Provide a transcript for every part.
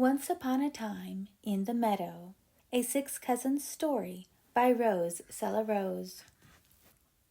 Once Upon a Time in the Meadow, a Six Cousins story by Selarose.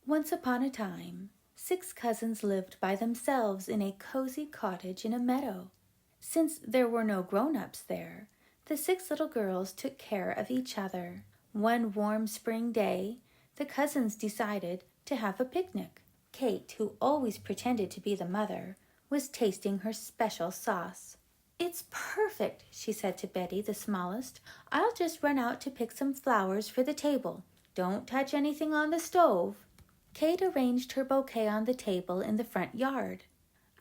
Once upon a time, six cousins lived by themselves in a cozy cottage in a meadow. Since there were no grown-ups there, the six little girls took care of each other. One warm spring day, the cousins decided to have a picnic. Kate, who always pretended to be the mother, was tasting her special sauce. "It's perfect," she said to Betty, the smallest. "I'll just run out to pick some flowers for the table. Don't touch anything on the stove." Kate arranged her bouquet on the table in the front yard.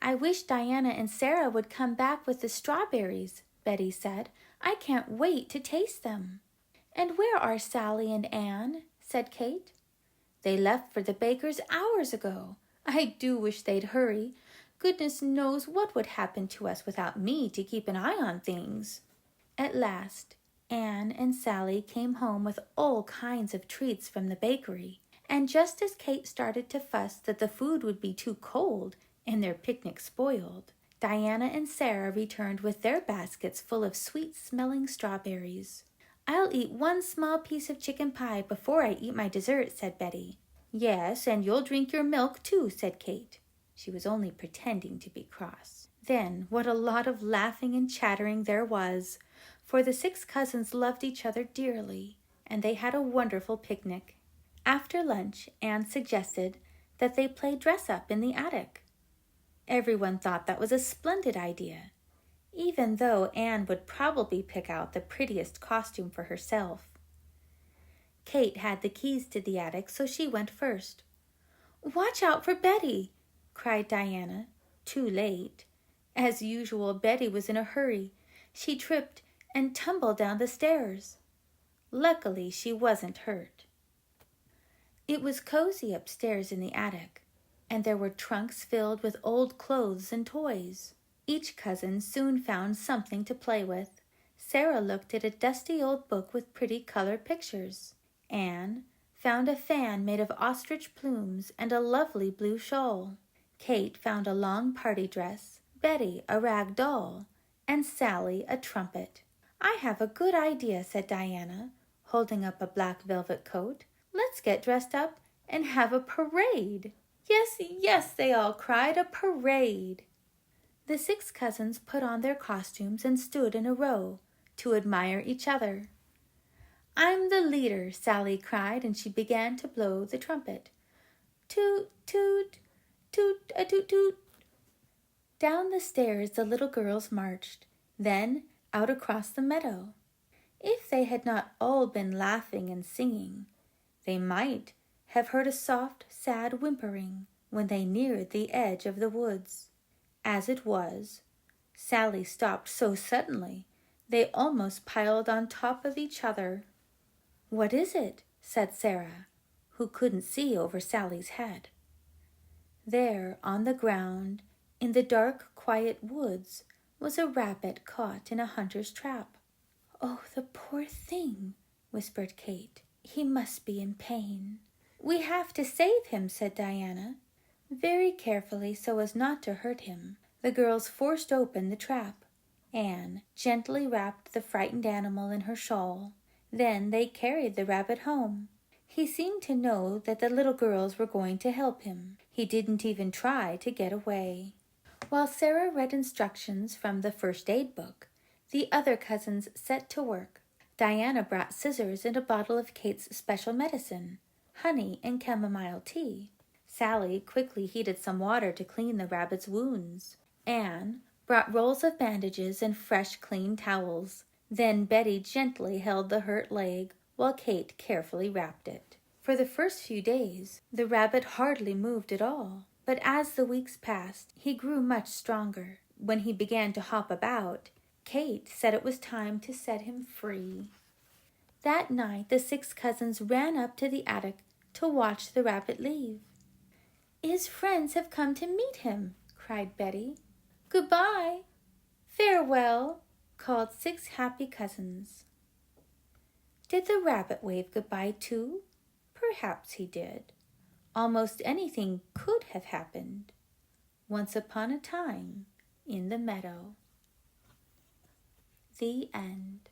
"I wish Diana and Sarah would come back with the strawberries," Betty said. "I can't wait to taste them." "And where are Sally and Anne?" said Kate. "They left for the baker's hours ago. I do wish they'd hurry. Goodness knows what would happen to us without me to keep an eye on things." At last, Anne and Sally came home with all kinds of treats from the bakery, and just as Kate started to fuss that the food would be too cold and their picnic spoiled, Diana and Sarah returned with their baskets full of sweet-smelling strawberries. "I'll eat one small piece of chicken pie before I eat my dessert," said Betty. "Yes, and you'll drink your milk too," said Kate. She was only pretending to be cross. Then what a lot of laughing and chattering there was, for the six cousins loved each other dearly, and they had a wonderful picnic. After lunch, Anne suggested that they play dress-up in the attic. Everyone thought that was a splendid idea, even though Anne would probably pick out the prettiest costume for herself. Kate had the keys to the attic, so she went first. "Watch out for Betty!" cried Diana, too late. As usual, Betty was in a hurry. She tripped and tumbled down the stairs. Luckily, she wasn't hurt. It was cozy upstairs in the attic, and there were trunks filled with old clothes and toys. Each cousin soon found something to play with. Sarah looked at a dusty old book with pretty colored pictures. Anne found a fan made of ostrich plumes and a lovely blue shawl. Kate found a long party dress, Betty a rag doll, and Sally a trumpet. "I have a good idea," said Diana, holding up a black velvet coat. "Let's get dressed up and have a parade." "Yes, yes," they all cried, "a parade." The six cousins put on their costumes and stood in a row to admire each other. "I'm the leader," Sally cried, and she began to blow the trumpet. "Toot, toot, toot-a-toot-toot." Down the stairs the little girls marched, then out across the meadow. If they had not all been laughing and singing, they might have heard a soft, sad whimpering when they neared the edge of the woods. As it was, Sally stopped so suddenly they almost piled on top of each other. "What is it?" said Sarah, who couldn't see over Sally's head. There, on the ground, in the dark, quiet woods, was a rabbit caught in a hunter's trap. "Oh, the poor thing," whispered Kate. "He must be in pain." "We have to save him," said Diana. Very carefully, so as not to hurt him, the girls forced open the trap. Anne gently wrapped the frightened animal in her shawl. Then they carried the rabbit home. He seemed to know that the little girls were going to help him. He didn't even try to get away. While Sarah read instructions from the first aid book, the other cousins set to work. Diana brought scissors and a bottle of Kate's special medicine, honey and chamomile tea. Sally quickly heated some water to clean the rabbit's wounds. Anne brought rolls of bandages and fresh, clean towels. Then Betty gently held the hurt leg while Kate carefully wrapped it. For the first few days, the rabbit hardly moved at all, but as the weeks passed, he grew much stronger. When he began to hop about, Kate said it was time to set him free. That night, the six cousins ran up to the attic to watch the rabbit leave. "His friends have come to meet him," cried Betty. "Goodbye." "Farewell," called six happy cousins. Did the rabbit wave goodbye too? Perhaps he did. Almost anything could have happened. Once upon a time in the meadow. The end.